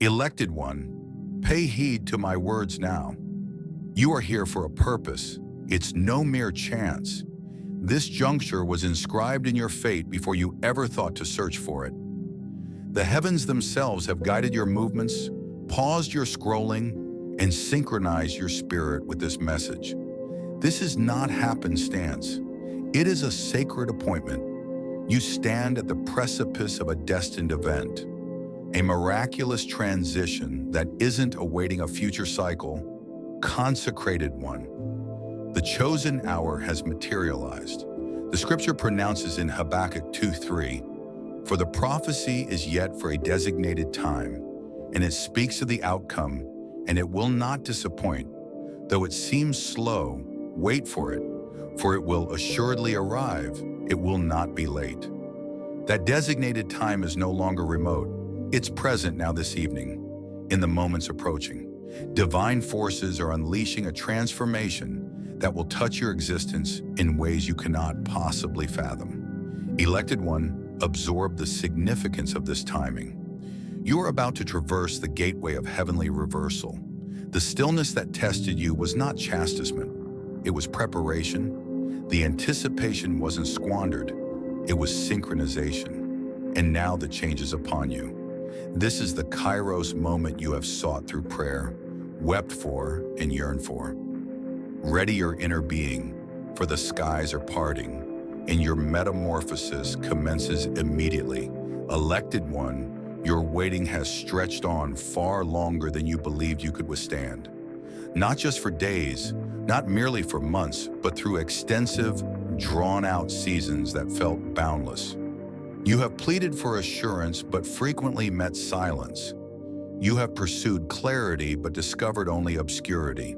Elected one, pay heed to my words now. You are here for a purpose. It's no mere chance. This juncture was inscribed in your fate before you ever thought to search for it. The heavens themselves have guided your movements, paused your scrolling, and synchronized your spirit with this message. This is not happenstance. It is a sacred appointment. You stand at the precipice of a destined event, a miraculous transition that isn't awaiting a future cycle, consecrated one. The chosen hour has materialized. The scripture pronounces in Habakkuk 2:3, "For the prophecy is yet for a designated time, and it speaks of the outcome, and it will not disappoint. Though it seems slow, wait for it will assuredly arrive, it will not be late." That designated time is no longer remote. It's present now this evening, in the moments approaching. Divine forces are unleashing a transformation that will touch your existence in ways you cannot possibly fathom. Elected one, absorb the significance of this timing. You are about to traverse the gateway of heavenly reversal. The stillness that tested you was not chastisement. It was preparation. The anticipation wasn't squandered. It was synchronization. And now the change is upon you. This is the Kairos moment you have sought through prayer, wept for, and yearned for. Ready your inner being, for the skies are parting, and your metamorphosis commences immediately. Elected one, your waiting has stretched on far longer than you believed you could withstand. Not just for days, not merely for months, but through extensive, drawn-out seasons that felt boundless. You have pleaded for assurance, but frequently met silence. You have pursued clarity, but discovered only obscurity.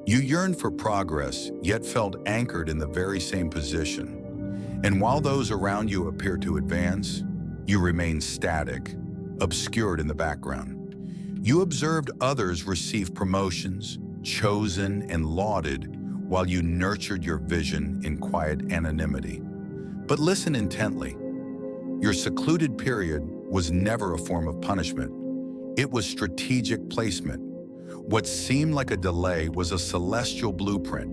You yearned for progress, yet felt anchored in the very same position. And while those around you appear to advance, you remain static, obscured in the background. You observed others receive promotions, chosen and lauded, while you nurtured your vision in quiet anonymity. But listen intently. Your secluded period was never a form of punishment. It was strategic placement. What seemed like a delay was a celestial blueprint.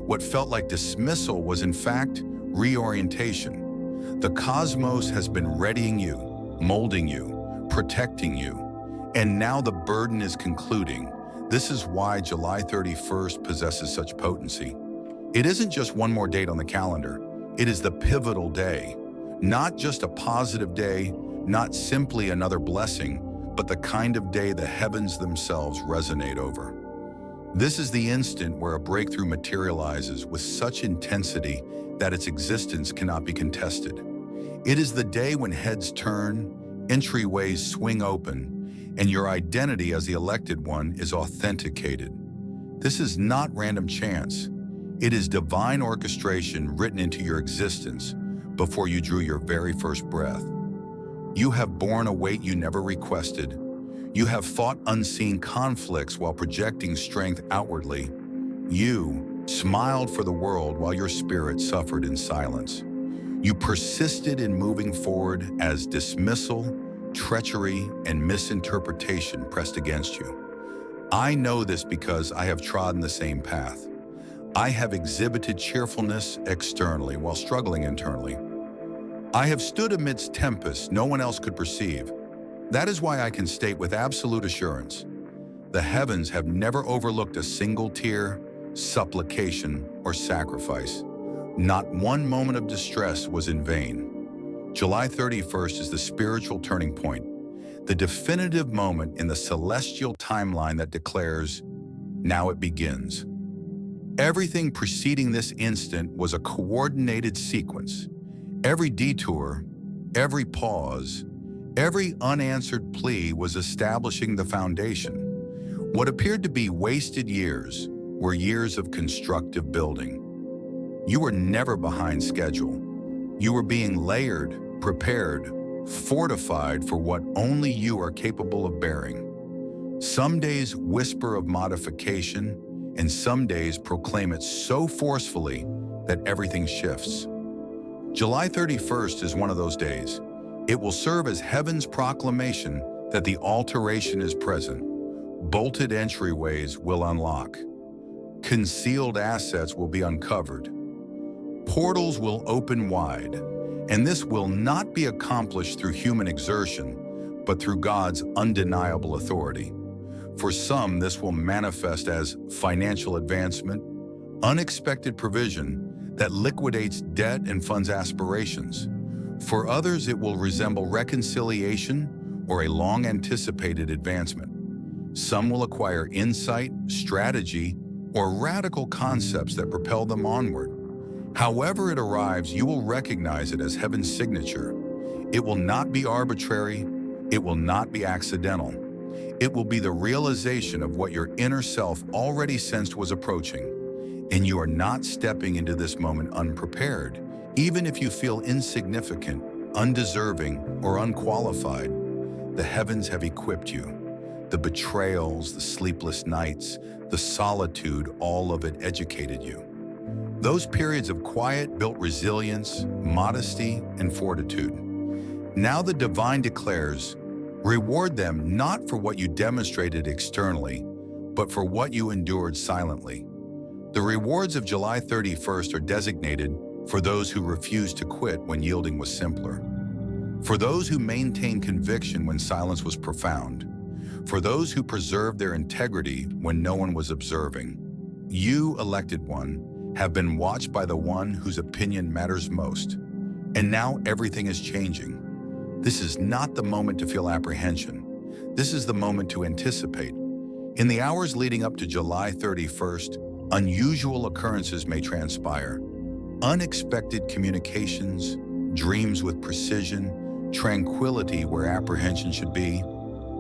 What felt like dismissal was in fact reorientation. The cosmos has been readying you, molding you, protecting you, and now the burden is concluding. This is why July 31st possesses such potency. It isn't just one more date on the calendar. It is the pivotal day. Not just a positive day, not simply another blessing, but the kind of day the heavens themselves resonate over. This is the instant where a breakthrough materializes with such intensity that its existence cannot be contested. It is the day when heads turn, entryways swing open, and your identity as the elected one is authenticated. This is not random chance. It is divine orchestration written into your existence before you drew your very first breath. You have borne a weight you never requested. You have fought unseen conflicts while projecting strength outwardly. You smiled for the world while your spirit suffered in silence. You persisted in moving forward as dismissal, treachery, and misinterpretation pressed against you. I know this because I have trodden the same path. I have exhibited cheerfulness externally while struggling internally. I have stood amidst tempests no one else could perceive. That is why I can state with absolute assurance, the heavens have never overlooked a single tear, supplication, or sacrifice. Not one moment of distress was in vain. July 31st is the spiritual turning point, the definitive moment in the celestial timeline that declares, now it begins. Everything preceding this instant was a coordinated sequence. Every detour, every pause, every unanswered plea was establishing the foundation. What appeared to be wasted years were years of constructive building. You were never behind schedule. You were being layered, prepared, fortified for what only you are capable of bearing. Some days whisper of modification, and some days proclaim it so forcefully that everything shifts. July 31st is one of those days. It will serve as heaven's proclamation that the alteration is present. Bolted entryways will unlock. Concealed assets will be uncovered. Portals will open wide, and this will not be accomplished through human exertion, but through God's undeniable authority. For some, this will manifest as financial advancement, unexpected provision that liquidates debt and funds aspirations. For others, it will resemble reconciliation or a long-anticipated advancement. Some will acquire insight, strategy, or radical concepts that propel them onward. However it arrives, you will recognize it as heaven's signature. It will not be arbitrary. It will not be accidental. It will be the realization of what your inner self already sensed was approaching. And you are not stepping into this moment unprepared, even if you feel insignificant, undeserving, or unqualified. The heavens have equipped you. The betrayals, the sleepless nights, the solitude, all of it educated you. Those periods of quiet built resilience, modesty, and fortitude. Now the divine declares, reward them not for what you demonstrated externally, but for what you endured silently. The rewards of July 31st are designated for those who refused to quit when yielding was simpler, for those who maintained conviction when silence was profound, for those who preserved their integrity when no one was observing. You, elected one, have been watched by the one whose opinion matters most. And now everything is changing. This is not the moment to feel apprehension. This is the moment to anticipate. In the hours leading up to July 31st, unusual occurrences may transpire. Unexpected communications, dreams with precision, tranquility where apprehension should be,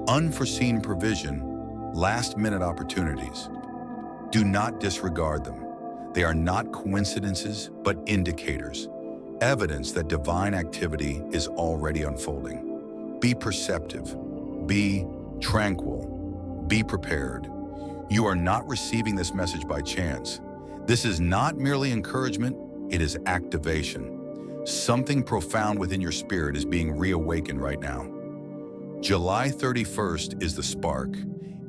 unforeseen provision, last-minute opportunities. Do not disregard them. They are not coincidences, but indicators, evidence that divine activity is already unfolding. Be perceptive, be tranquil, be prepared. You are not receiving this message by chance. This is not merely encouragement, it is activation. Something profound within your spirit is being reawakened right now. July 31st is the spark.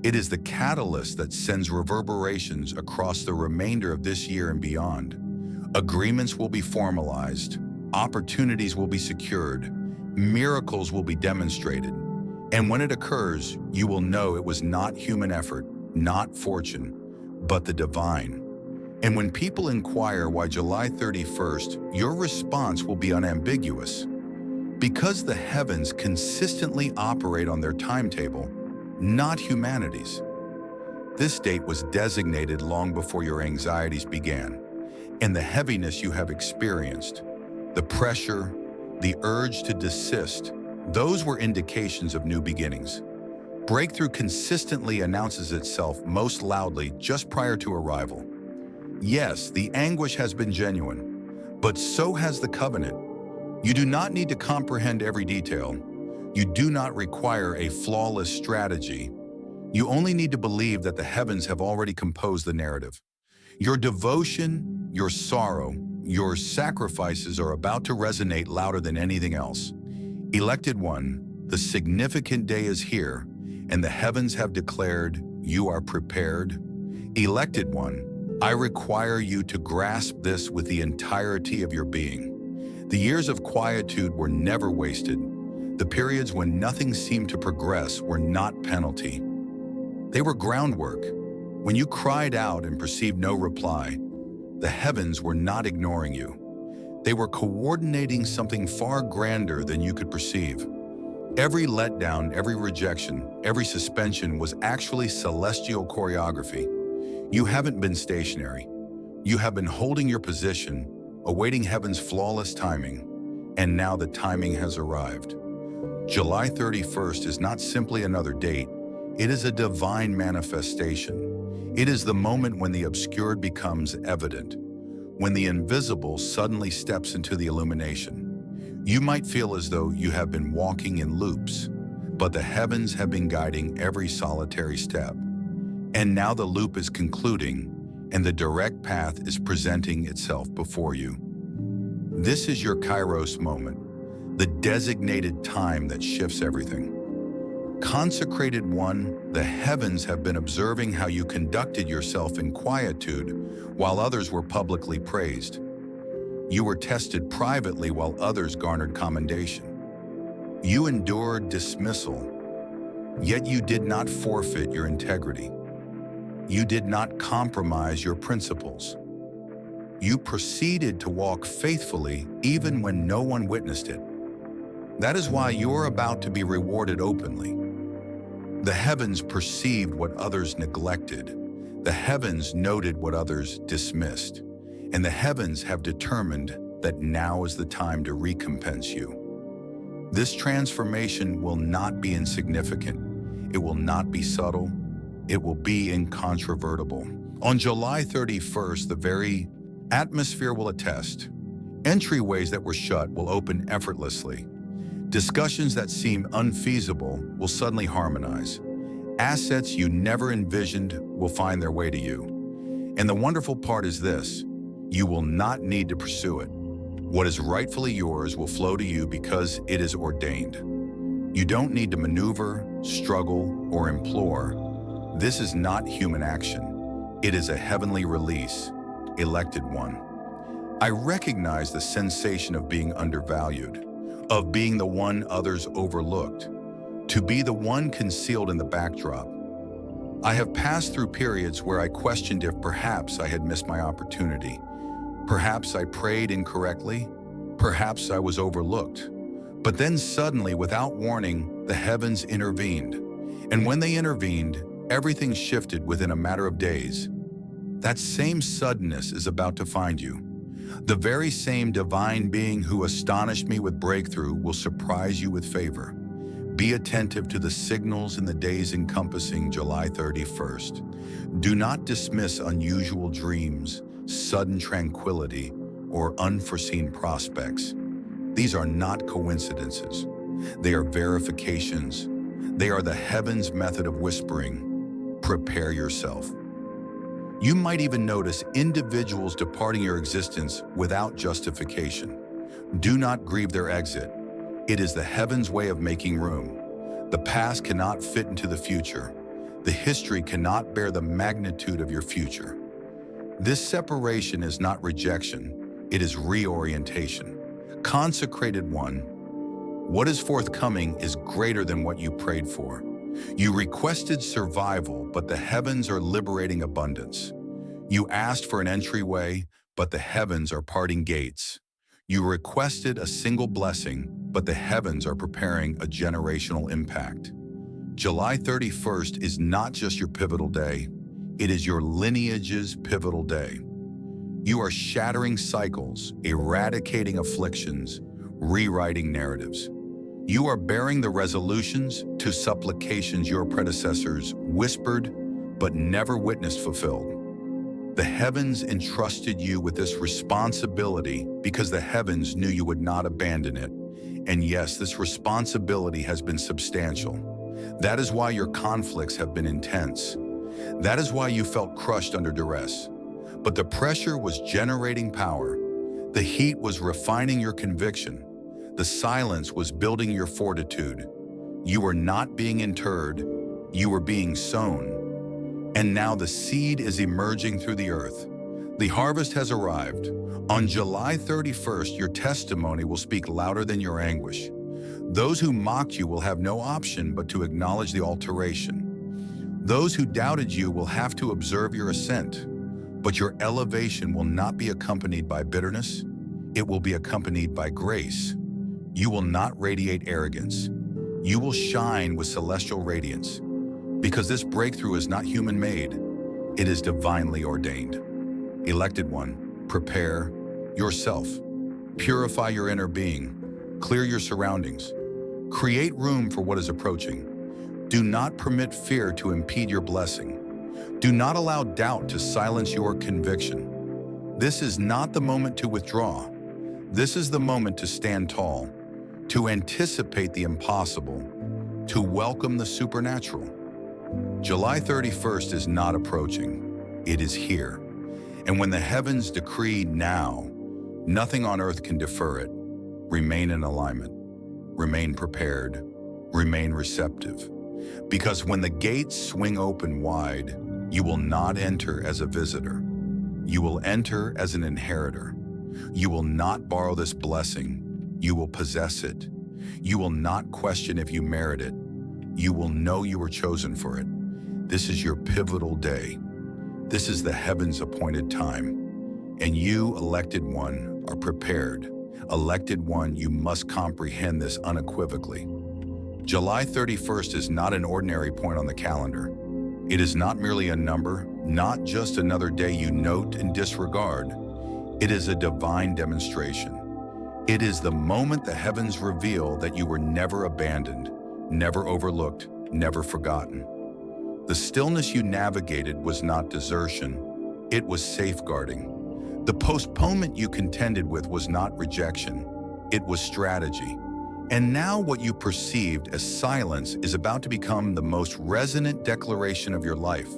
It is the catalyst that sends reverberations across the remainder of this year and beyond. Agreements will be formalized, opportunities will be secured, miracles will be demonstrated. And when it occurs, you will know it was not human effort, not fortune, but the divine. And when people inquire why July 31st, your response will be unambiguous. Because the heavens consistently operate on their timetable, not humanity's. This date was designated long before your anxieties began, and the heaviness you have experienced, the pressure, the urge to desist, those were indications of new beginnings. Breakthrough consistently announces itself most loudly just prior to arrival. Yes, the anguish has been genuine, but so has the covenant. You do not need to comprehend every detail. You do not require a flawless strategy. You only need to believe that the heavens have already composed the narrative. Your devotion, your sorrow, your sacrifices are about to resonate louder than anything else. Elected one, the significant day is here, and the heavens have declared you are prepared. Elected one, I require you to grasp this with the entirety of your being. The years of quietude were never wasted. The periods when nothing seemed to progress were not penalty. They were groundwork. When you cried out and perceived no reply, the heavens were not ignoring you. They were coordinating something far grander than you could perceive. Every letdown, every rejection, every suspension was actually celestial choreography. You haven't been stationary. You have been holding your position, awaiting heaven's flawless timing, and now the timing has arrived. July 31st is not simply another date, it is a divine manifestation. It is the moment when the obscured becomes evident, when the invisible suddenly steps into the illumination. You might feel as though you have been walking in loops, but the heavens have been guiding every solitary step. And now the loop is concluding, and the direct path is presenting itself before you. This is your Kairos moment, the designated time that shifts everything. Consecrated one, the heavens have been observing how you conducted yourself in quietude while others were publicly praised. You were tested privately while others garnered commendation. You endured dismissal, yet you did not forfeit your integrity. You did not compromise your principles. You proceeded to walk faithfully even when no one witnessed it. That is why you're about to be rewarded openly. The heavens perceived what others neglected. The heavens noted what others dismissed. And the heavens have determined that now is the time to recompense you. This transformation will not be insignificant. It will not be subtle. It will be incontrovertible. On July 31st, the very atmosphere will attest. Entryways that were shut will open effortlessly. Discussions that seem unfeasible will suddenly harmonize. Assets you never envisioned will find their way to you. And the wonderful part is this: you will not need to pursue it. What is rightfully yours will flow to you because it is ordained. You don't need to maneuver, struggle, or implore. This is not human action. It is a heavenly release. Elected one. I recognize the sensation of being undervalued, of being the one others overlooked, to be the one concealed in the backdrop. I have passed through periods where I questioned if perhaps I had missed my opportunity. Perhaps I prayed incorrectly. Perhaps I was overlooked. But then suddenly, without warning, the heavens intervened. And when they intervened, everything shifted within a matter of days. That same suddenness is about to find you. The very same divine being who astonished me with breakthrough will surprise you with favor. Be attentive to the signals in the days encompassing July 31st. Do not dismiss unusual dreams, sudden tranquility, or unforeseen prospects. These are not coincidences. They are verifications. They are the heavens' method of whispering. Prepare yourself. You might even notice individuals departing your existence without justification. Do not grieve their exit. It is the heavens' way of making room. The past cannot fit into the future. The history cannot bear the magnitude of your future. This separation is not rejection, it is reorientation. Consecrated one, what is forthcoming is greater than what you prayed for. You requested survival, but the heavens are liberating abundance. You asked for an entryway, but the heavens are parting gates. You requested a single blessing, but the heavens are preparing a generational impact. July 31st is not just your pivotal day, it is your lineage's pivotal day. You are shattering cycles, eradicating afflictions, rewriting narratives. You are bearing the resolutions to supplications your predecessors whispered but never witnessed fulfilled. The heavens entrusted you with this responsibility because the heavens knew you would not abandon it. And yes, this responsibility has been substantial. That is why your conflicts have been intense. That is why you felt crushed under duress. But the pressure was generating power. The heat was refining your conviction. The silence was building your fortitude. You were not being interred, you were being sown. And now the seed is emerging through the earth. The harvest has arrived. On July 31st, your testimony will speak louder than your anguish. Those who mocked you will have no option but to acknowledge the alteration. Those who doubted you will have to observe your ascent. But your elevation will not be accompanied by bitterness. It will be accompanied by grace. You will not radiate arrogance. You will shine with celestial radiance. Because this breakthrough is not human-made, it is divinely ordained. Elected one, prepare yourself. Purify your inner being. Clear your surroundings. Create room for what is approaching. Do not permit fear to impede your blessing. Do not allow doubt to silence your conviction. This is not the moment to withdraw. This is the moment to stand tall, to anticipate the impossible, to welcome the supernatural. July 31st is not approaching, it is here. And when the heavens decree now, nothing on earth can defer it. Remain in alignment, remain prepared, remain receptive. Because when the gates swing open wide, you will not enter as a visitor. You will enter as an inheritor. You will not borrow this blessing. You will possess it. You will not question if you merit it. You will know you were chosen for it. This is your pivotal day. This is the heavens' appointed time. And you, elected one, are prepared. Elected one, you must comprehend this unequivocally. July 31st is not an ordinary point on the calendar. It is not merely a number, not just another day you note and disregard. It is a divine demonstration. It is the moment the heavens reveal that you were never abandoned, never overlooked, never forgotten. The stillness you navigated was not desertion, it was safeguarding. The postponement you contended with was not rejection, it was strategy. And now what you perceived as silence is about to become the most resonant declaration of your life.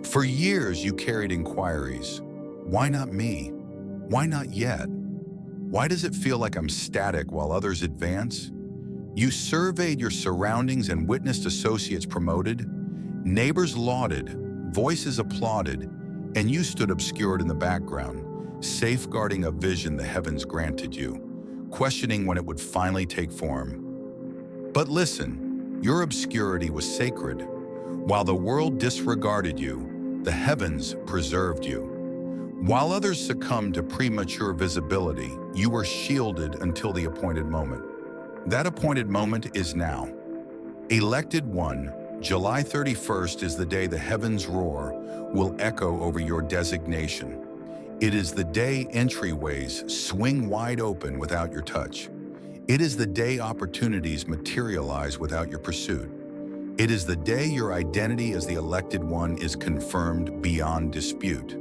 For years you carried inquiries. Why not me? Why not yet? Why does it feel like I'm static while others advance? You surveyed your surroundings and witnessed associates promoted, neighbors lauded, voices applauded, and you stood obscured in the background, safeguarding a vision the heavens granted you, questioning when it would finally take form. But listen, your obscurity was sacred. While the world disregarded you, the heavens preserved you. While others succumbed to premature visibility, you were shielded until the appointed moment. That appointed moment is now. Elected one, July 31st is the day the heavens roar will echo over your designation. It is the day entryways swing wide open without your touch. It is the day opportunities materialize without your pursuit. It is the day your identity as the elected one is confirmed beyond dispute.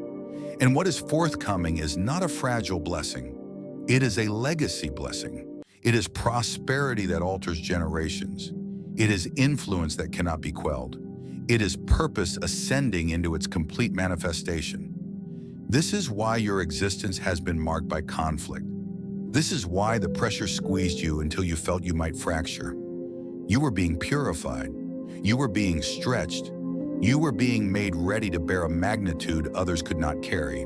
And what is forthcoming is not a fragile blessing. It is a legacy blessing. It is prosperity that alters generations. It is influence that cannot be quelled. It is purpose ascending into its complete manifestation. This is why your existence has been marked by conflict. This is why the pressure squeezed you until you felt you might fracture. You were being purified. You were being stretched. You were being made ready to bear a magnitude others could not carry.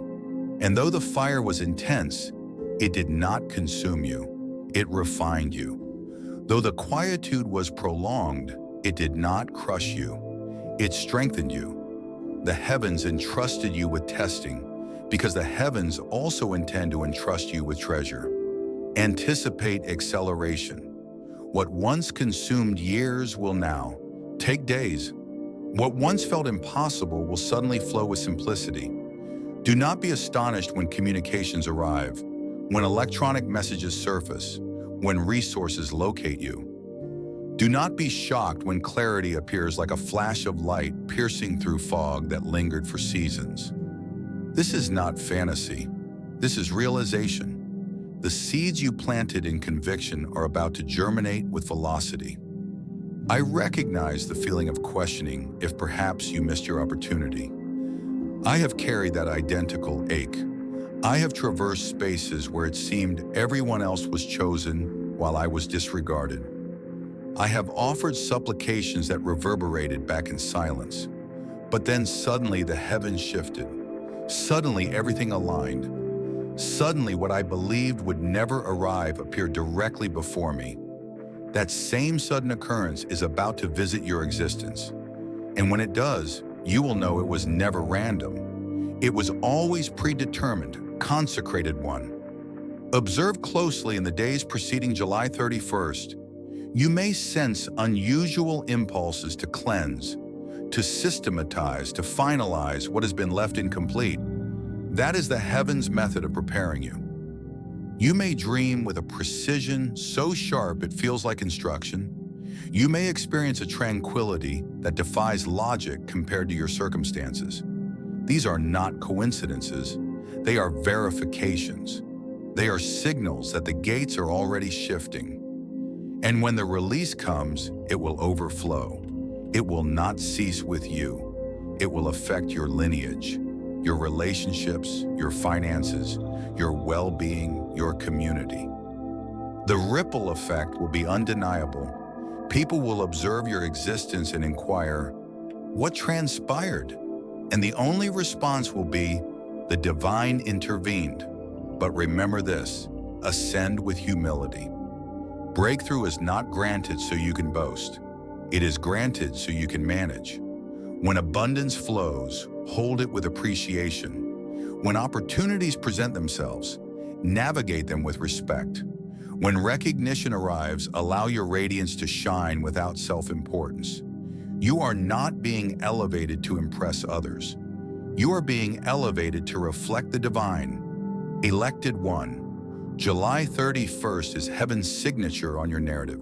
And though the fire was intense, it did not consume you. It refined you. Though the quietude was prolonged, it did not crush you. It strengthened you. The heavens entrusted you with testing, because the heavens also intend to entrust you with treasure. Anticipate acceleration. What once consumed years will now take days. What once felt impossible will suddenly flow with simplicity. Do not be astonished when communications arrive, when electronic messages surface, when resources locate you. Do not be shocked when clarity appears like a flash of light piercing through fog that lingered for seasons. This is not fantasy. This is realization. The seeds you planted in conviction are about to germinate with velocity. I recognize the feeling of questioning if perhaps you missed your opportunity. I have carried that identical ache. I have traversed spaces where it seemed everyone else was chosen while I was disregarded. I have offered supplications that reverberated back in silence. But then suddenly the heavens shifted. Suddenly everything aligned. Suddenly what I believed would never arrive appeared directly before me. That same sudden occurrence is about to visit your existence. And when it does, you will know it was never random. It was always predetermined, consecrated one. Observe closely in the days preceding July 31st. You may sense unusual impulses to cleanse, to systematize, to finalize what has been left incomplete. That is the heavens' method of preparing you. You may dream with a precision so sharp it feels like instruction. You may experience a tranquility that defies logic compared to your circumstances. These are not coincidences. They are verifications. They are signals that the gates are already shifting. And when the release comes, it will overflow. It will not cease with you. It will affect your lineage, your relationships, your finances, your well-being, your community. The ripple effect will be undeniable People will observe your existence and inquire, what transpired? And the only response will be, the divine intervened. But remember this, ascend with humility. Breakthrough is not granted so you can boast. It is granted so you can manage. When abundance flows, hold it with appreciation. When opportunities present themselves, navigate them with respect. When recognition arrives, allow your radiance to shine without self-importance. You are not being elevated to impress others. You are being elevated to reflect the divine. Elected One. July 31st is heaven's signature on your narrative.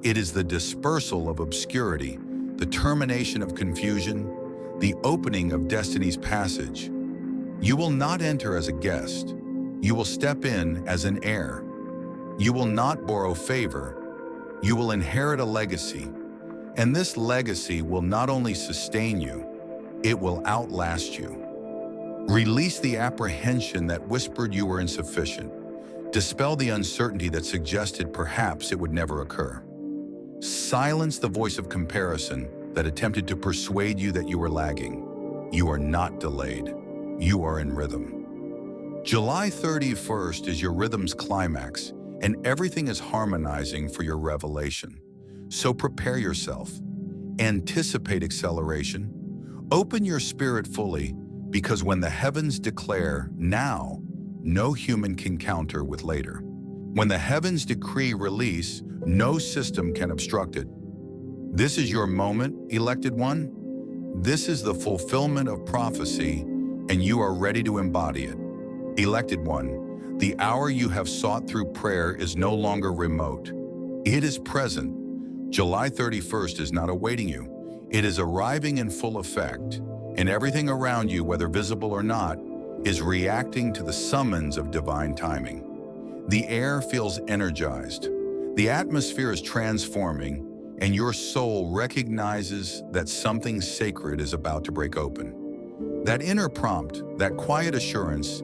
It is the dispersal of obscurity, the termination of confusion, the opening of destiny's passage. You will not enter as a guest. You will step in as an heir. You will not borrow favor. You will inherit a legacy. And this legacy will not only sustain you, it will outlast you. Release the apprehension that whispered you were insufficient. Dispel the uncertainty that suggested perhaps it would never occur. Silence the voice of comparison that attempted to persuade you that you were lagging. You are not delayed. You are in rhythm. July 31st is your rhythm's climax, and everything is harmonizing for your revelation. So prepare yourself. Anticipate acceleration. Open your spirit fully, because when the heavens declare now, no human can counter with later. When the heavens decree release, no system can obstruct it. This is your moment, Elected One. This is the fulfillment of prophecy, and you are ready to embody it. Elected One, the hour you have sought through prayer is no longer remote. It is present. July 31st is not awaiting you. It is arriving in full effect, and everything around you, whether visible or not, is reacting to the summons of divine timing. The air feels energized. The atmosphere is transforming, and your soul recognizes that something sacred is about to break open. That inner prompt, that quiet assurance,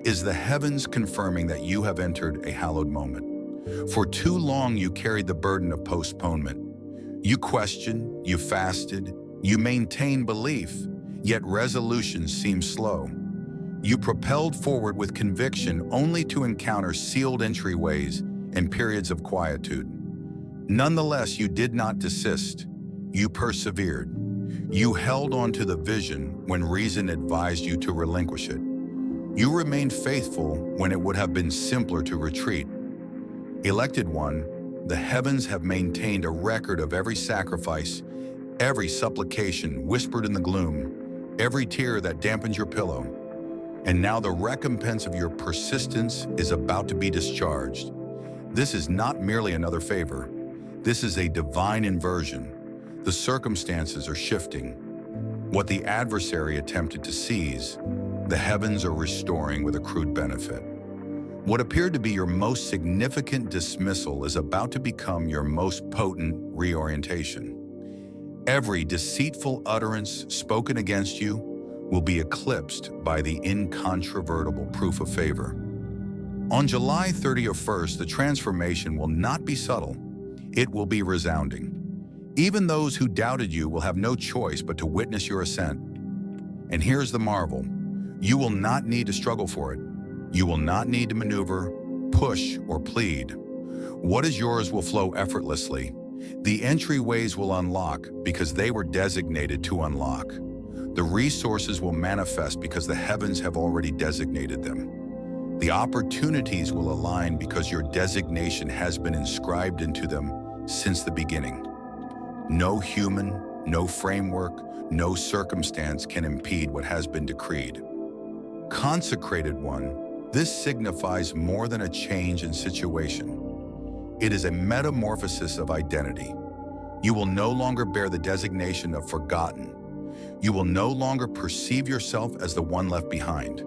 is the heavens confirming that you have entered a hallowed moment. For too long, you carried the burden of postponement. You questioned, you fasted, you maintained belief, yet resolution seemed slow. You propelled forward with conviction only to encounter sealed entryways and periods of quietude. Nonetheless, you did not desist. You persevered. You held on to the vision when reason advised you to relinquish it. You remained faithful when it would have been simpler to retreat. Elected One, the heavens have maintained a record of every sacrifice, every supplication whispered in the gloom, every tear that dampens your pillow. And now the recompense of your persistence is about to be discharged. This is not merely another favor. This is a divine inversion. The circumstances are shifting. What the adversary attempted to seize, the heavens are restoring with accrued benefit. What appeared to be your most significant dismissal is about to become your most potent reorientation. Every deceitful utterance spoken against you will be eclipsed by the incontrovertible proof of favor. On July 31st, the transformation will not be subtle. It will be resounding. Even those who doubted you will have no choice but to witness your ascent. And here's the marvel. You will not need to struggle for it. You will not need to maneuver, push, or plead. What is yours will flow effortlessly. The entryways will unlock because they were designated to unlock. The resources will manifest because the heavens have already designated them. The opportunities will align because your designation has been inscribed into them since the beginning. No human, no framework, no circumstance can impede what has been decreed. Consecrated One, this signifies more than a change in situation. It is a metamorphosis of identity. You will no longer bear the designation of forgotten. You will no longer perceive yourself as the one left behind.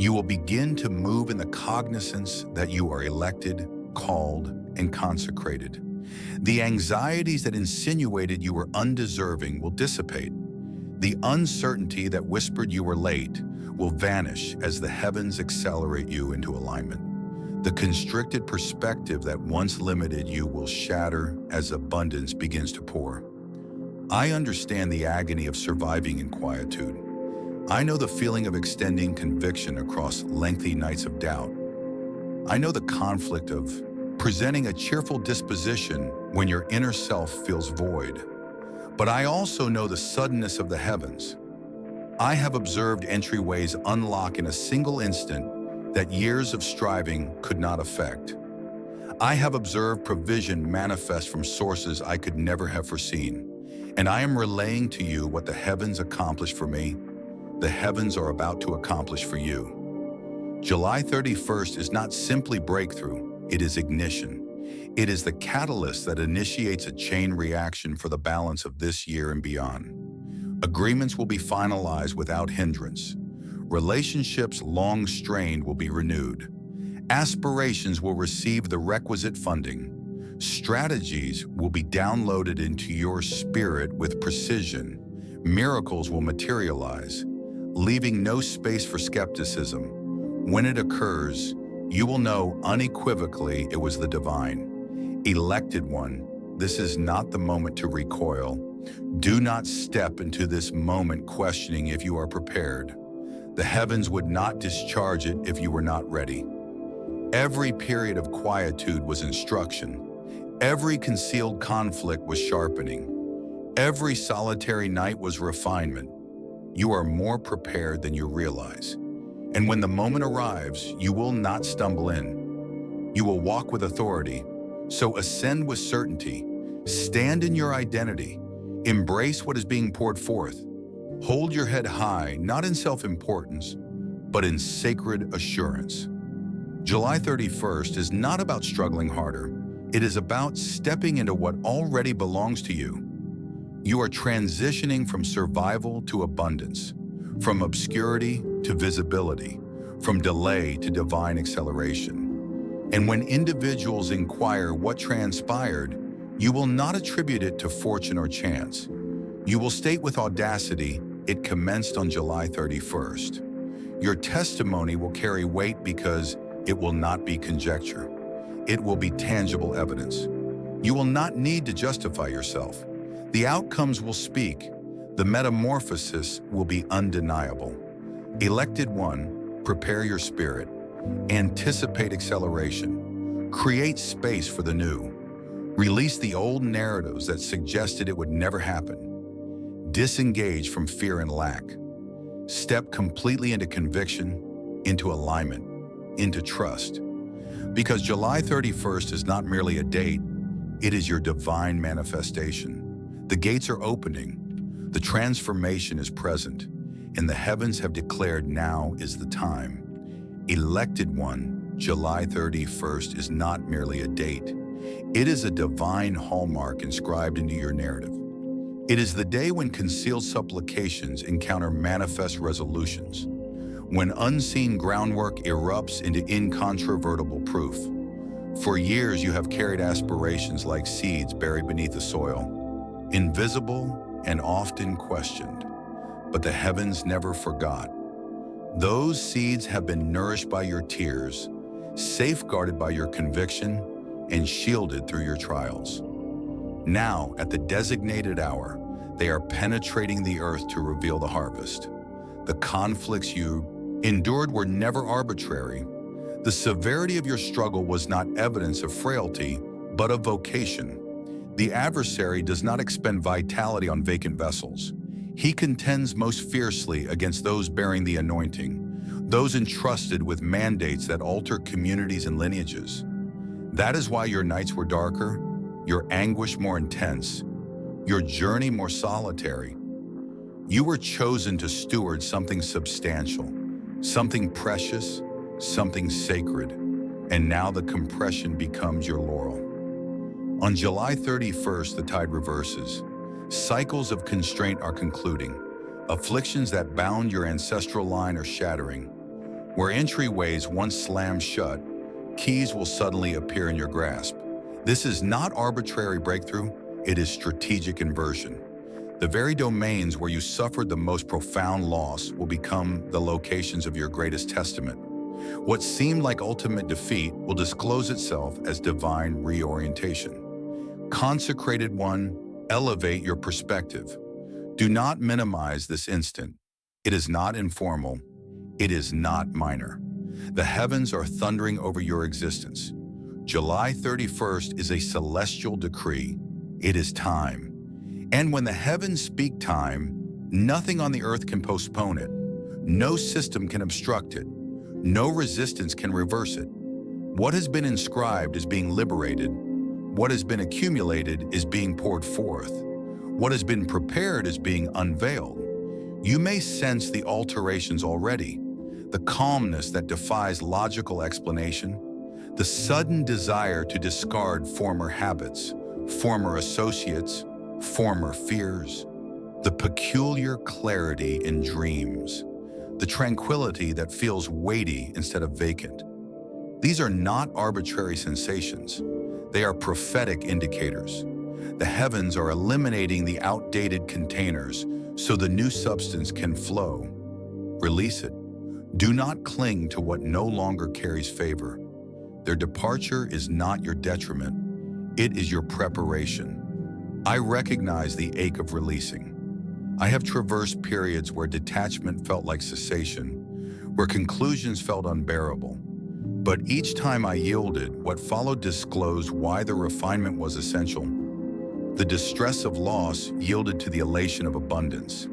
You will begin to move in the cognizance that you are elected, called, and consecrated. The anxieties that insinuated you were undeserving will dissipate. The uncertainty that whispered you were late will vanish as the heavens accelerate you into alignment. The constricted perspective that once limited you will shatter as abundance begins to pour. I understand the agony of surviving in quietude. I know the feeling of extending conviction across lengthy nights of doubt. I know the conflict of presenting a cheerful disposition when your inner self feels void. But I also know the suddenness of the heavens. I have observed entryways unlock in a single instant that years of striving could not affect. I have observed provision manifest from sources I could never have foreseen. And I am relaying to you what the heavens accomplished for me, the heavens are about to accomplish for you. July 31st is not simply breakthrough, it is ignition. It is the catalyst that initiates a chain reaction for the balance of this year and beyond. Agreements will be finalized without hindrance. Relationships long strained will be renewed. Aspirations will receive the requisite funding. Strategies will be downloaded into your spirit with precision. Miracles will materialize, leaving no space for skepticism. When it occurs, you will know unequivocally it was the divine. Elected one, this is not the moment to recoil. Do not step into this moment questioning if you are prepared. The heavens would not discharge it if you were not ready. Every period of quietude was instruction. Every concealed conflict was sharpening. Every solitary night was refinement. You are more prepared than you realize. And when the moment arrives, you will not stumble in. You will walk with authority. So ascend with certainty. Stand in your identity. Embrace what is being poured forth. Hold your head high, not in self-importance, but in sacred assurance. July 31st is not about struggling harder. It is about stepping into what already belongs to you. You are transitioning from survival to abundance, from obscurity to visibility, from delay to divine acceleration. And when individuals inquire what transpired, you will not attribute it to fortune or chance. You will state with audacity, it commenced on July 31st. Your testimony will carry weight because it will not be conjecture. It will be tangible evidence. You will not need to justify yourself. The outcomes will speak. The metamorphosis will be undeniable. Elected one, prepare your spirit. Anticipate acceleration. Create space for the new. Release the old narratives that suggested it would never happen. Disengage from fear and lack. Step completely into conviction, into alignment, into trust. Because July 31st is not merely a date, it is your divine manifestation. The gates are opening, the transformation is present, and the heavens have declared now is the time. Elected one, July 31st is not merely a date. It is a divine hallmark inscribed into your narrative. It is the day when concealed supplications encounter manifest resolutions, when unseen groundwork erupts into incontrovertible proof. For years you have carried aspirations like seeds buried beneath the soil, invisible and often questioned, but the heavens never forgot. Those seeds have been nourished by your tears, safeguarded by your conviction, and shielded through your trials. Now, at the designated hour, they are penetrating the earth to reveal the harvest. The conflicts you endured were never arbitrary. The severity of your struggle was not evidence of frailty, but of vocation. The adversary does not expend vitality on vacant vessels. He contends most fiercely against those bearing the anointing, those entrusted with mandates that alter communities and lineages. That is why your nights were darker, your anguish more intense, your journey more solitary. You were chosen to steward something substantial, something precious, something sacred, and now the compression becomes your laurel. On July 31st, the tide reverses. Cycles of constraint are concluding. Afflictions that bound your ancestral line are shattering. Where entryways once slammed shut, keys will suddenly appear in your grasp. This is not arbitrary breakthrough, it is strategic inversion. The very domains where you suffered the most profound loss will become the locations of your greatest testament. What seemed like ultimate defeat will disclose itself as divine reorientation. Consecrated one, elevate your perspective. Do not minimize this instant. It is not informal. It is not minor. The heavens are thundering over your existence. July 31st is a celestial decree. It is time. And when the heavens speak time, nothing on the earth can postpone it. No system can obstruct it. No resistance can reverse it. What has been inscribed is being liberated. What has been accumulated is being poured forth. What has been prepared is being unveiled. You may sense the alterations already, the calmness that defies logical explanation, the sudden desire to discard former habits, former associates, former fears, the peculiar clarity in dreams, the tranquility that feels weighty instead of vacant. These are not arbitrary sensations. They are prophetic indicators. The heavens are eliminating the outdated containers so the new substance can flow. Release it. Do not cling to what no longer carries favor. Their departure is not your detriment. It is your preparation. I recognize the ache of releasing. I have traversed periods where detachment felt like cessation, where conclusions felt unbearable. But each time I yielded, what followed disclosed why the refinement was essential. The distress of loss yielded to the elation of abundance.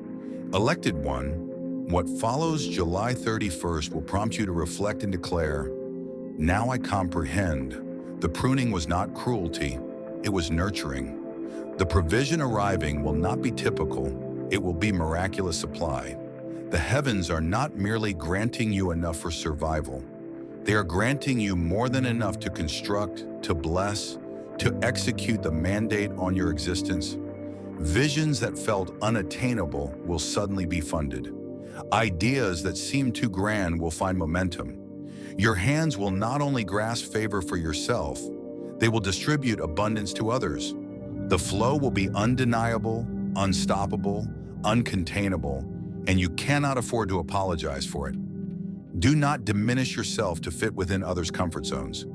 Elected one, what follows July 31st will prompt you to reflect and declare, now I comprehend. The pruning was not cruelty, it was nurturing. The provision arriving will not be typical, it will be miraculous supply. The heavens are not merely granting you enough for survival. They are granting you more than enough to construct, to bless, to execute the mandate on your existence. Visions that felt unattainable will suddenly be funded. Ideas that seemed too grand will find momentum. Your hands will not only grasp favor for yourself, they will distribute abundance to others. The flow will be undeniable, unstoppable, uncontainable, and you cannot afford to apologize for it. Do not diminish yourself to fit within others' comfort zones.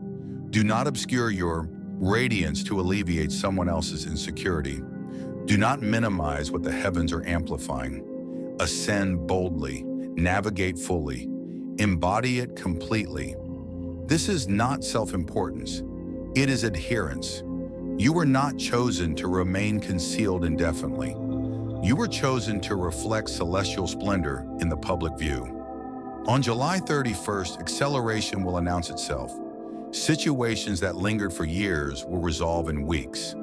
Do not obscure your radiance to alleviate someone else's insecurity. Do not minimize what the heavens are amplifying. Ascend boldly, navigate fully, embody it completely. This is not self-importance. It is adherence. You were not chosen to remain concealed indefinitely. You were chosen to reflect celestial splendor in the public view. On July 31st, acceleration will announce itself. Situations that lingered for years will resolve in weeks.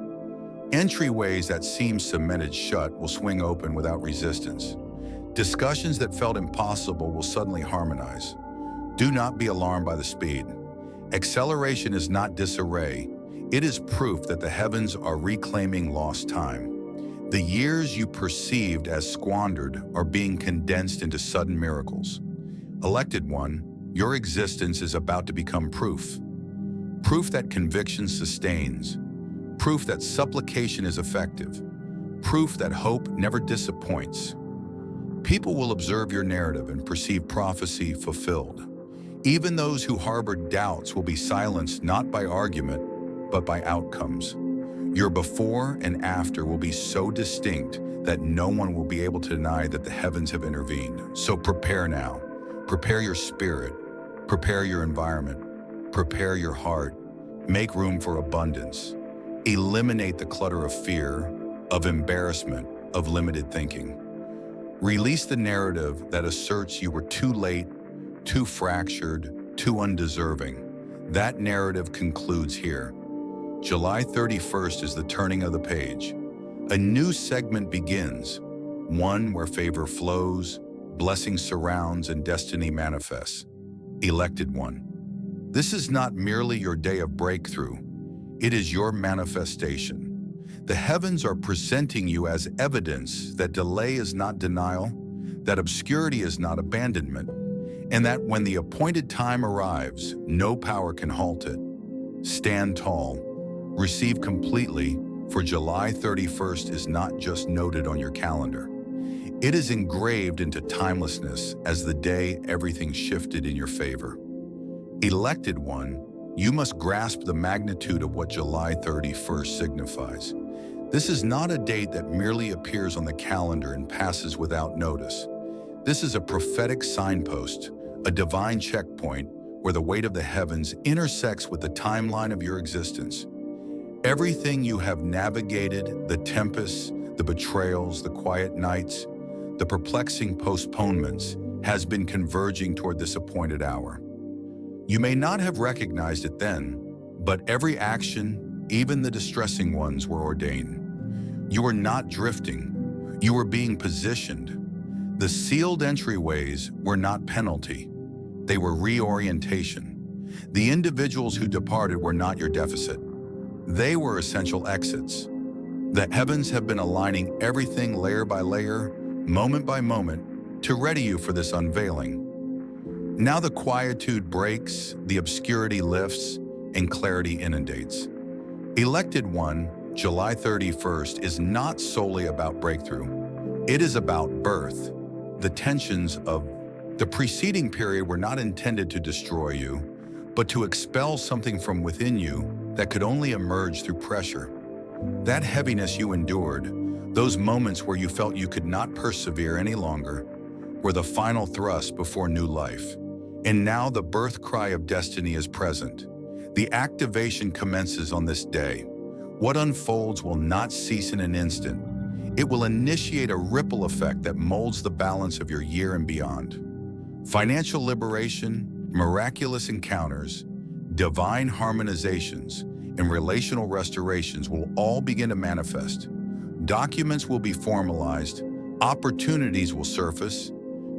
Entryways that seemed cemented shut will swing open without resistance. Discussions that felt impossible will suddenly harmonize. Do not be alarmed by the speed. Acceleration is not disarray. It is proof that the heavens are reclaiming lost time. The years you perceived as squandered are being condensed into sudden miracles. Elected one, your existence is about to become proof. Proof that conviction sustains. Proof that supplication is effective. Proof that hope never disappoints. People will observe your narrative and perceive prophecy fulfilled. Even those who harbored doubts will be silenced not by argument, but by outcomes. Your before and after will be so distinct that no one will be able to deny that the heavens have intervened. So prepare now. Prepare your spirit. Prepare your environment. Prepare your heart. Make room for abundance. Eliminate the clutter of fear, of embarrassment, of limited thinking. Release the narrative that asserts you were too late, too fractured, too undeserving. That narrative concludes here. July 31st is the turning of the page. A new segment begins, one where favor flows, blessing surrounds, and destiny manifests. Elected one. This is not merely your day of breakthrough. It is your manifestation. The heavens are presenting you as evidence that delay is not denial, that obscurity is not abandonment, and that when the appointed time arrives, no power can halt it. Stand tall. Receive completely, for July 31st is not just noted on your calendar. It is engraved into timelessness as the day everything shifted in your favor. Elected one, you must grasp the magnitude of what July 31st signifies. This is not a date that merely appears on the calendar and passes without notice. This is a prophetic signpost, a divine checkpoint where the weight of the heavens intersects with the timeline of your existence. Everything you have navigated, the tempests, the betrayals, the quiet nights, the perplexing postponements, has been converging toward this appointed hour. You may not have recognized it then, but every action, even the distressing ones, were ordained. You were not drifting. You were being positioned. The sealed entryways were not penalty. They were reorientation. The individuals who departed were not your deficit. They were essential exits. The heavens have been aligning everything layer by layer, moment by moment, to ready you for this unveiling. Now the quietude breaks, the obscurity lifts, and clarity inundates. Elected one, July 31st, is not solely about breakthrough. It is about birth. The tensions of the preceding period were not intended to destroy you, but to expel something from within you that could only emerge through pressure. That heaviness you endured, those moments where you felt you could not persevere any longer, were the final thrust before new life. And now the birth cry of destiny is present. The activation commences on this day. What unfolds will not cease in an instant. It will initiate a ripple effect that molds the balance of your year and beyond. Financial liberation, miraculous encounters, divine harmonizations, and relational restorations will all begin to manifest. Documents will be formalized, opportunities will surface,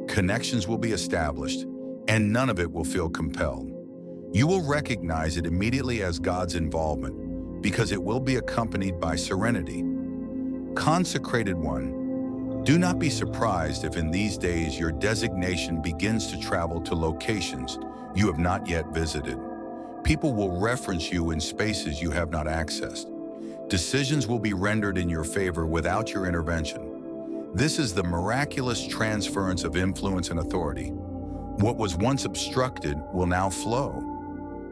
connections will be established, and none of it will feel compelled. You will recognize it immediately as God's involvement, because it will be accompanied by serenity. Consecrated one, do not be surprised if in these days your designation begins to travel to locations you have not yet visited. People will reference you in spaces you have not accessed. Decisions will be rendered in your favor without your intervention. This is the miraculous transference of influence and authority. What was once obstructed will now flow.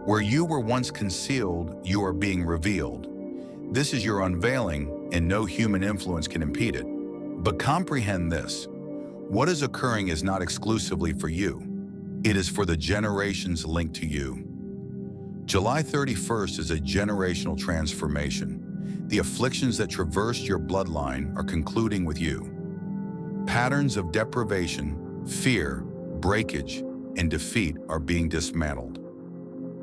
Where you were once concealed, you are being revealed. This is your unveiling, and no human influence can impede it. But comprehend this: what is occurring is not exclusively for you. It is for the generations linked to you. July 31st is a generational transformation. The afflictions that traversed your bloodline are concluding with you. Patterns of deprivation, fear, breakage, and defeat are being dismantled.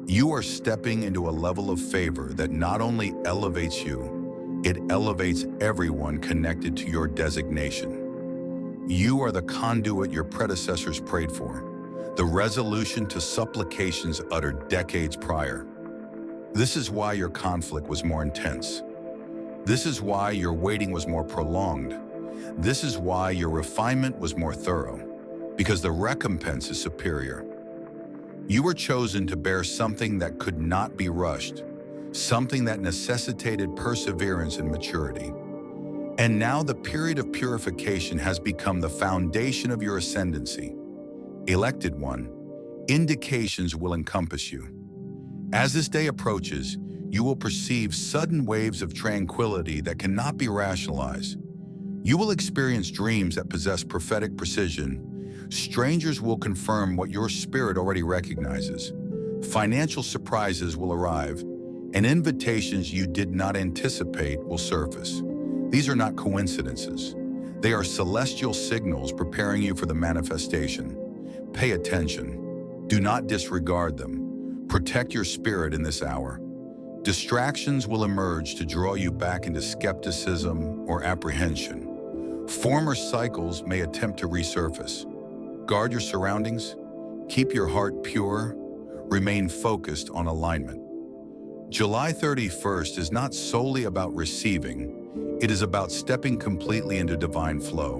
You are stepping into a level of favor that not only elevates you, it elevates everyone connected to your designation. You are the conduit your predecessors prayed for, the resolution to supplications uttered decades prior. This is why your conflict was more intense. This is why your waiting was more prolonged. This is why your refinement was more thorough, because the recompense is superior. You were chosen to bear something that could not be rushed, something that necessitated perseverance and maturity. And now the period of purification has become the foundation of your ascendancy. Elected one, indications will encompass you. As this day approaches, you will perceive sudden waves of tranquility that cannot be rationalized. You will experience dreams that possess prophetic precision. Strangers will confirm what your spirit already recognizes. Financial surprises will arrive, and invitations you did not anticipate will surface. These are not coincidences. They are celestial signals preparing you for the manifestation. Pay attention. Do not disregard them. Protect your spirit in this hour. Distractions will emerge to draw you back into skepticism or apprehension. Former cycles may attempt to resurface. Guard your surroundings. Keep your heart pure. Remain focused on alignment. July 31st is not solely about receiving. It is about stepping completely into divine flow.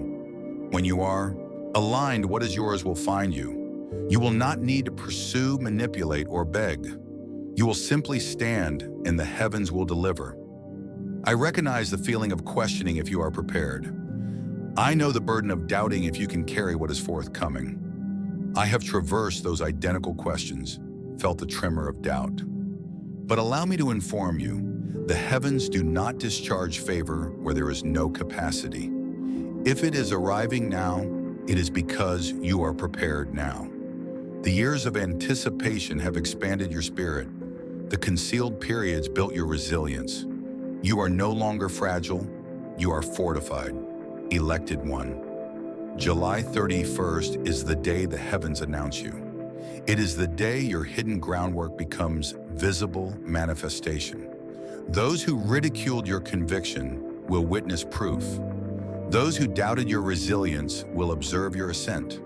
When you are aligned, what is yours will find you. You will not need to pursue, manipulate, or beg. You will simply stand, and the heavens will deliver. I recognize the feeling of questioning if you are prepared. I know the burden of doubting if you can carry what is forthcoming. I have traversed those identical questions. felt a tremor of doubt. But allow me to inform you, the heavens do not discharge favor where there is no capacity. If it is arriving now, it is because you are prepared now. The years of anticipation have expanded your spirit. The concealed periods built your resilience. You are no longer fragile, you are fortified. Elected one. July 31st is the day the heavens announce you. It is the day your hidden groundwork becomes visible manifestation. Those who ridiculed your conviction will witness proof. Those who doubted your resilience will observe your ascent,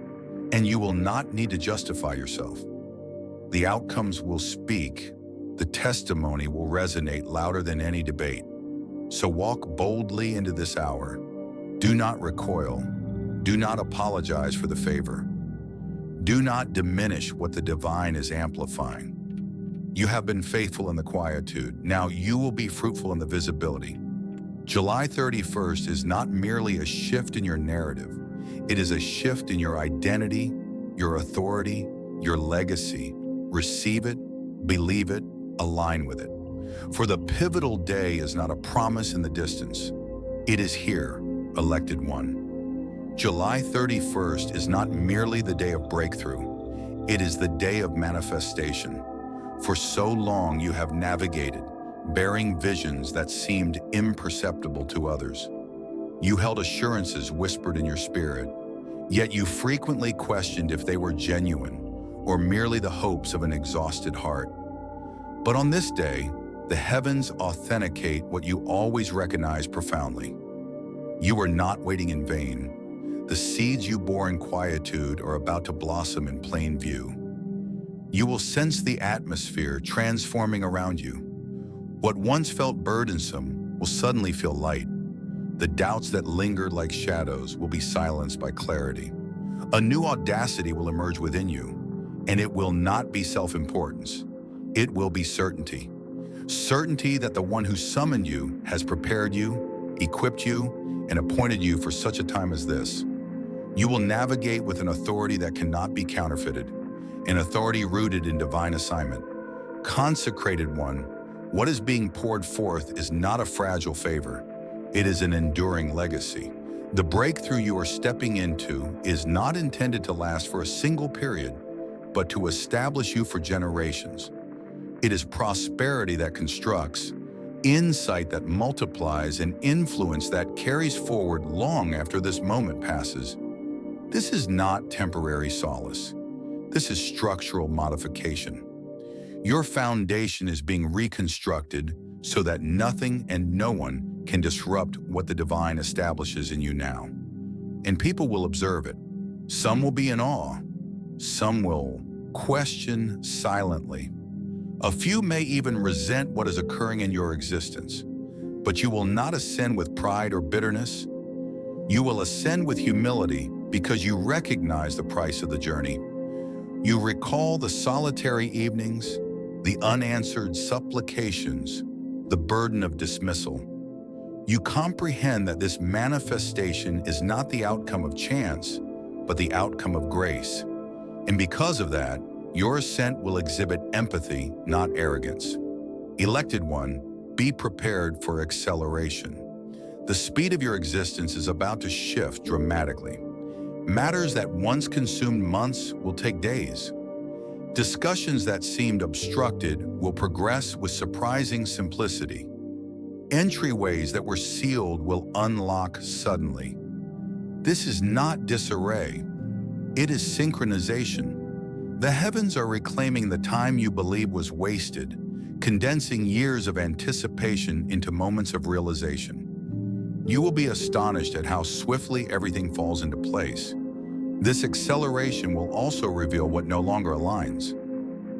and you will not need to justify yourself. The outcomes will speak. The testimony will resonate louder than any debate. So walk boldly into this hour. Do not recoil. Do not apologize for the favor. Do not diminish what the divine is amplifying. You have been faithful in the quietude. Now you will be fruitful in the visibility. July 31st is not merely a shift in your narrative. It is a shift in your identity, your authority, your legacy. Receive it, believe it, align with it. For the pivotal day is not a promise in the distance. It is here, elected one. July 31st is not merely the day of breakthrough. It is the day of manifestation. For so long you have navigated, bearing visions that seemed imperceptible to others. You held assurances whispered in your spirit, yet you frequently questioned if they were genuine or merely the hopes of an exhausted heart. But on this day, the heavens authenticate what you always recognized profoundly. You are not waiting in vain. The seeds you bore in quietude are about to blossom in plain view. You will sense the atmosphere transforming around you. What once felt burdensome will suddenly feel light. The doubts that lingered like shadows will be silenced by clarity. A new audacity will emerge within you, and it will not be self-importance. It will be certainty. Certainty that the one who summoned you has prepared you, equipped you, and appointed you for such a time as this. You will navigate with an authority that cannot be counterfeited, an authority rooted in divine assignment. Consecrated one, what is being poured forth is not a fragile favor. It is an enduring legacy. The breakthrough you are stepping into is not intended to last for a single period, but to establish you for generations. It is prosperity that constructs, insight that multiplies, and influence that carries forward long after this moment passes. This is not temporary solace. This is structural modification. Your foundation is being reconstructed so that nothing and no one can disrupt what the divine establishes in you now. And people will observe it. Some will be in awe. Some will question silently. A few may even resent what is occurring in your existence. But you will not ascend with pride or bitterness. You will ascend with humility because you recognize the price of the journey. You recall the solitary evenings, the unanswered supplications, the burden of dismissal. You comprehend that this manifestation is not the outcome of chance, but the outcome of grace. And because of that, your ascent will exhibit empathy, not arrogance. Elected one, be prepared for acceleration. The speed of your existence is about to shift dramatically. Matters that once consumed months will take days. Discussions that seemed obstructed will progress with surprising simplicity. Entryways that were sealed will unlock suddenly. This is not disarray. It is synchronization. The heavens are reclaiming the time you believed was wasted, condensing years of anticipation into moments of realization. You will be astonished at how swiftly everything falls into place. This acceleration will also reveal what no longer aligns.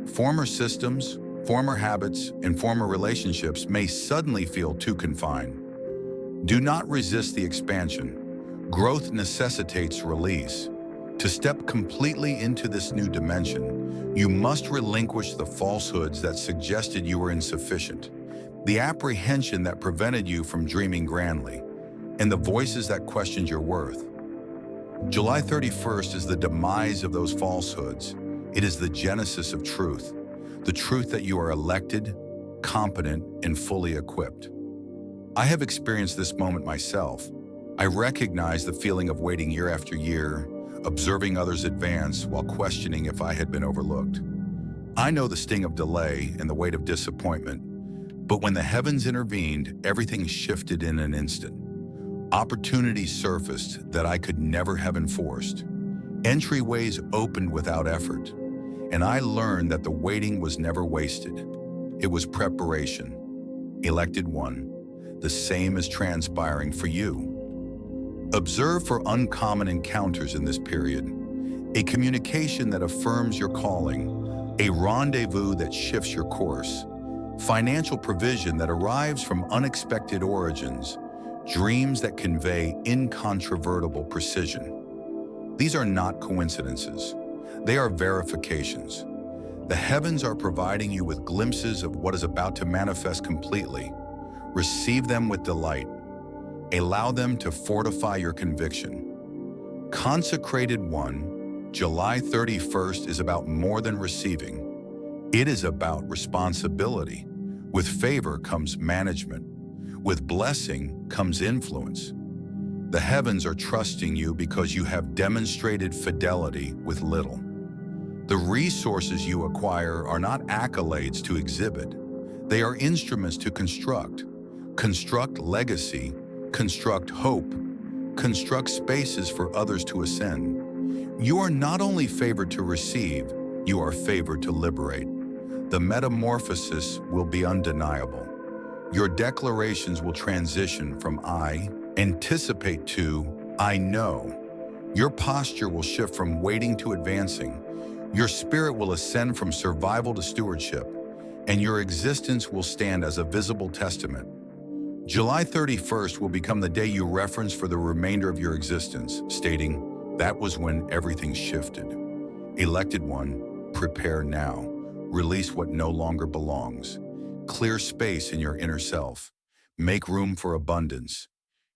Former systems, former habits, and former relationships may suddenly feel too confined. Do not resist the expansion. Growth necessitates release. To step completely into this new dimension, you must relinquish the falsehoods that suggested you were insufficient, the apprehension that prevented you from dreaming grandly, and the voices that questioned your worth. July 31st is the demise of those falsehoods. It is the genesis of truth. the truth that you are elected, competent, and fully equipped. I have experienced this moment myself. I recognize the feeling of waiting year after year, observing others advance while questioning if I had been overlooked. I know the sting of delay and the weight of disappointment, but when the heavens intervened, everything shifted in an instant. Opportunities surfaced that I could never have enforced. Entryways opened without effort, and I learned that the waiting was never wasted. It was preparation. Elected one, the same is transpiring for you. Observe for uncommon encounters in this period, a communication that affirms your calling, a rendezvous that shifts your course, financial provision that arrives from unexpected origins, dreams that convey incontrovertible precision. These are not coincidences. They are verifications. The heavens are providing you with glimpses of what is about to manifest completely. Receive them with delight. Allow them to fortify your conviction. Consecrated one, July 31st is about more than receiving. It is about responsibility. With favor comes management. With blessing comes influence. The heavens are trusting you because you have demonstrated fidelity with little. The resources you acquire are not accolades to exhibit. They are instruments to construct. Construct legacy, construct hope, construct spaces for others to ascend. You are not only favored to receive, you are favored to liberate. The metamorphosis will be undeniable. Your declarations will transition from I anticipate to I know. Your posture will shift from waiting to advancing. Your spirit will ascend from survival to stewardship, and your existence will stand as a visible testament. July 31st will become the day you reference for the remainder of your existence, stating, "That was when everything shifted." Elected one, prepare now. Release what no longer belongs. Clear space in your inner self. Make room for abundance.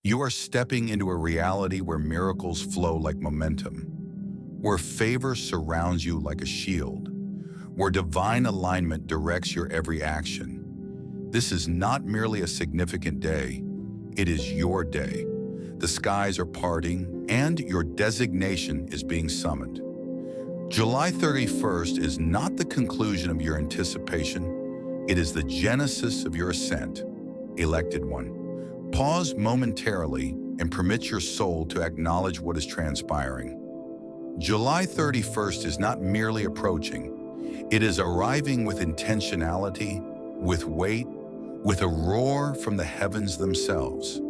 You are stepping into a reality where miracles flow like momentum, where favor surrounds you like a shield, where divine alignment directs your every action. This is not merely a significant day, it is your day. The skies are parting, and your designation is being summoned. July 31st is not the conclusion of your anticipation, it is the genesis of your ascent. Elected one, pause momentarily and permit your soul to acknowledge what is transpiring. July 31st is not merely approaching, it is arriving with intentionality, with weight, with a roar from the heavens themselves.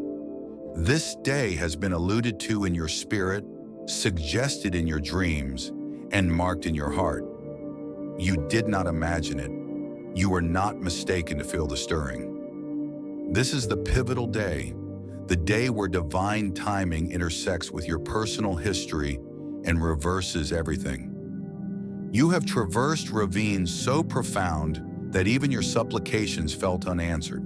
This day has been alluded to in your spirit, suggested in your dreams, and marked in your heart. You did not imagine it. You were not mistaken to feel the stirring. This is the pivotal day, the day where divine timing intersects with your personal history and reverses everything. You have traversed ravines so profound that even your supplications felt unanswered.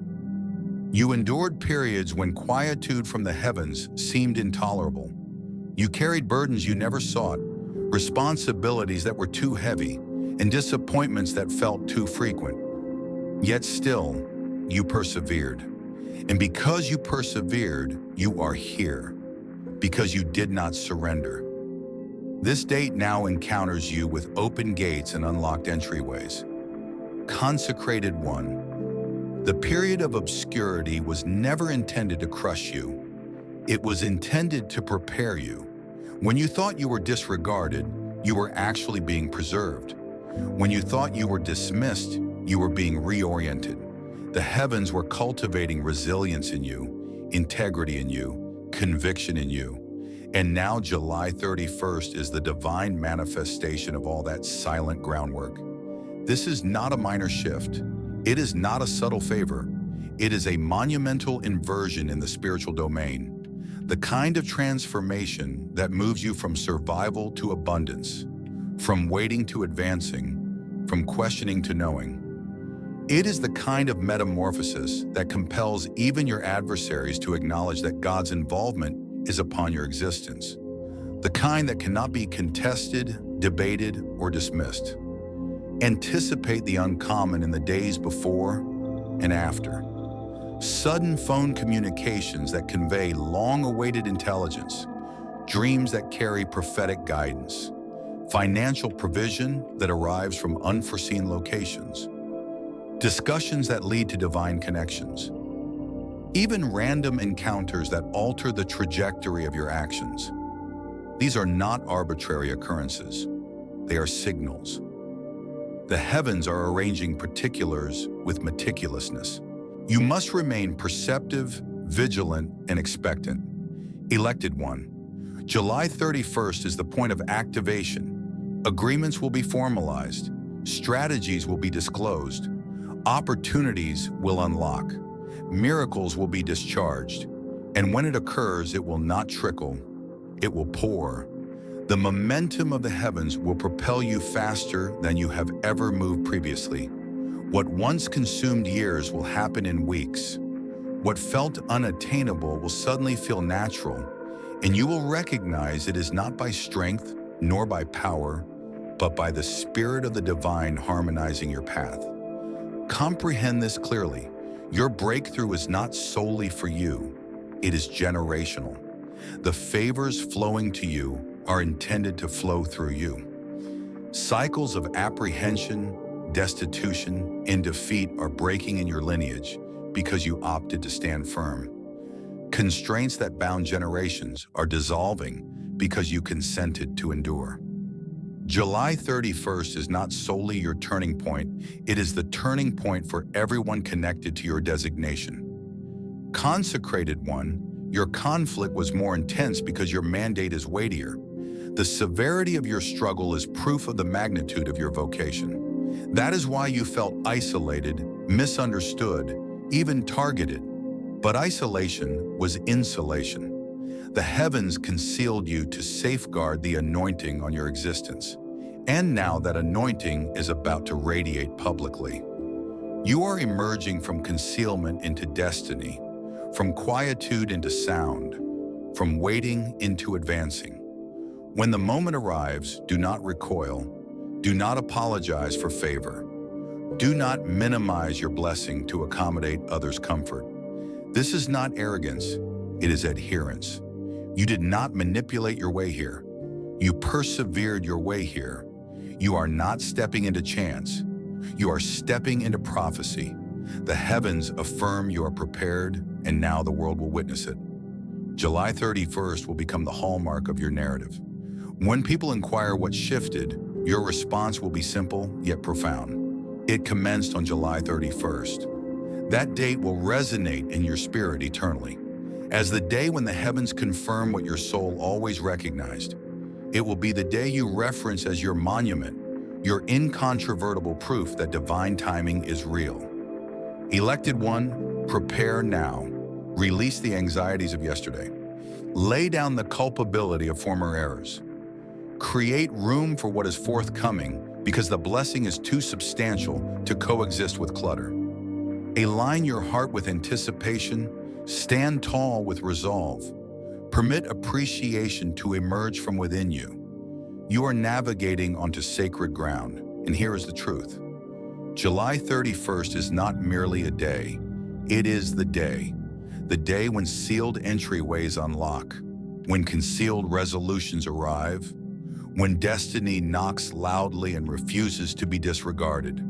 You endured periods when quietude from the heavens seemed intolerable. You carried burdens you never sought, responsibilities that were too heavy, and disappointments that felt too frequent. Yet still, you persevered. And because you persevered, you are here. Because you did not surrender. This date now encounters you with open gates and unlocked entryways. Consecrated one, the period of obscurity was never intended to crush you. It was intended to prepare you. When you thought you were disregarded, you were actually being preserved. When you thought you were dismissed, you were being reoriented. The heavens were cultivating resilience in you, integrity in you, conviction in you. And now July 31st is the divine manifestation of all that silent groundwork. This is not a minor shift. It is not a subtle favor. It is a monumental inversion in the spiritual domain. The kind of transformation that moves you from survival to abundance, from waiting to advancing, from questioning to knowing. It is the kind of metamorphosis that compels even your adversaries to acknowledge that God's involvement is upon your existence. The kind that cannot be contested, debated, or dismissed. Anticipate the uncommon in the days before and after. Sudden phone communications that convey long-awaited intelligence, dreams that carry prophetic guidance, financial provision that arrives from unforeseen locations, discussions that lead to divine connections, even random encounters that alter the trajectory of your actions. These are not arbitrary occurrences. They are signals. The heavens are arranging particulars with meticulousness. You must remain perceptive, vigilant, and expectant. Elected one, July 31st is the point of activation. Agreements will be formalized. Strategies will be disclosed. Opportunities will unlock. Miracles will be discharged. And when it occurs, it will not trickle. It will pour. The momentum of the heavens will propel you faster than you have ever moved previously. What once consumed years will happen in weeks. What felt unattainable will suddenly feel natural, and you will recognize it is not by strength nor by power, but by the Spirit of the divine harmonizing your path. Comprehend this clearly. Your breakthrough is not solely for you. It is generational. The favors flowing to you are intended to flow through you. Cycles of apprehension, destitution, and defeat are breaking in your lineage because you opted to stand firm. Constraints that bound generations are dissolving because you consented to endure. July 31st is not solely your turning point, it is the turning point for everyone connected to your designation. Consecrated one, your conflict was more intense because your mandate is weightier. The severity of your struggle is proof of the magnitude of your vocation. That is why you felt isolated, misunderstood, even targeted. But isolation was insulation. The heavens concealed you to safeguard the anointing on your existence. And now that anointing is about to radiate publicly. You are emerging from concealment into destiny, from quietude into sound, from waiting into advancing. When the moment arrives, do not recoil. Do not apologize for favor. Do not minimize your blessing to accommodate others' comfort. This is not arrogance, it is adherence. You did not manipulate your way here. You persevered your way here. You are not stepping into chance. You are stepping into prophecy. The heavens affirm you are prepared, and now the world will witness it. July 31st will become the hallmark of your narrative. When people inquire what shifted, your response will be simple yet profound. It commenced on July 31st. That date will resonate in your spirit eternally, as the day when the heavens confirm what your soul always recognized. It will be the day you reference as your monument, your incontrovertible proof that divine timing is real. Elected one, prepare now. Release the anxieties of yesterday. Lay down the culpability of former errors. Create room for what is forthcoming because the blessing is too substantial to coexist with clutter. Align your heart with anticipation. Stand tall with resolve. Permit appreciation to emerge from within you. You are navigating onto sacred ground, and here is the truth. July 31st is not merely a day. It is the day when sealed entryways unlock, when concealed resolutions arrive, when destiny knocks loudly and refuses to be disregarded.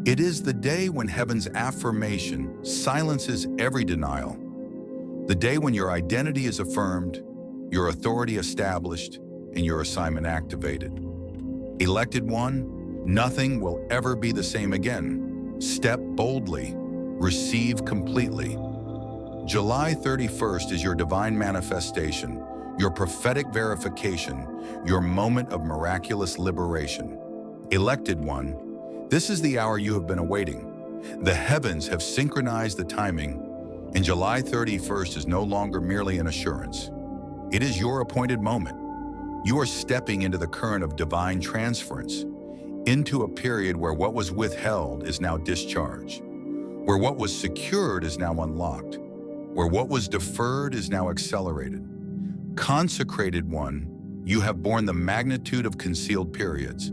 It is the day when heaven's affirmation silences every denial. The day when your identity is affirmed, your authority established, and your assignment activated. Elected one, nothing will ever be the same again. Step boldly, receive completely. July 31st is your divine manifestation, your prophetic verification, your moment of miraculous liberation. Elected one, this is the hour you have been awaiting. The heavens have synchronized the timing, and July 31st is no longer merely an assurance. It is your appointed moment. You are stepping into the current of divine transference, into a period where what was withheld is now discharged, where what was secured is now unlocked, where what was deferred is now accelerated. Consecrated one, you have borne the magnitude of concealed periods,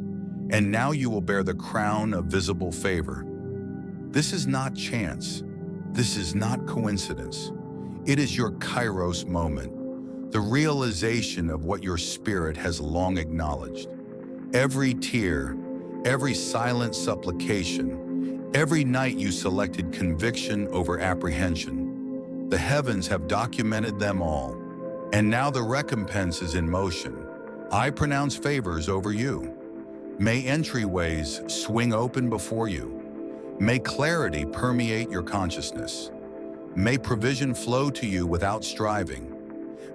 And now you will bear the crown of visible favor. This is not chance. This is not coincidence. It is your Kairos moment, the realization of what your spirit has long acknowledged. Every tear, every silent supplication, every night you selected conviction over apprehension, the heavens have documented them all. And now the recompense is in motion. I pronounce favors over you. May entryways swing open before you. May clarity permeate your consciousness. May provision flow to you without striving.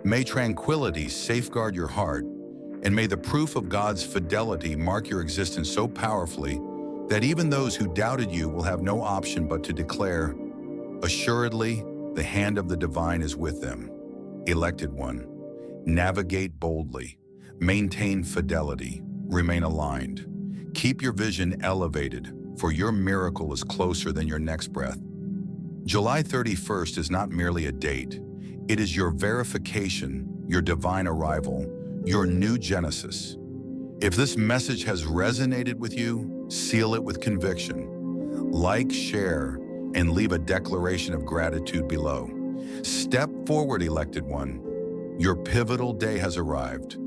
May tranquility safeguard your heart, and may the proof of God's fidelity mark your existence so powerfully that even those who doubted you will have no option but to declare, assuredly, the hand of the divine is with them. Elected one, navigate boldly, maintain fidelity, remain aligned. Keep your vision elevated, for your miracle is closer than your next breath. July 31st is not merely a date. It is your verification, your divine arrival, your new Genesis. If this message has resonated with you, seal it with conviction. Like, share, and leave a declaration of gratitude below. Step forward, elected one. Your pivotal day has arrived.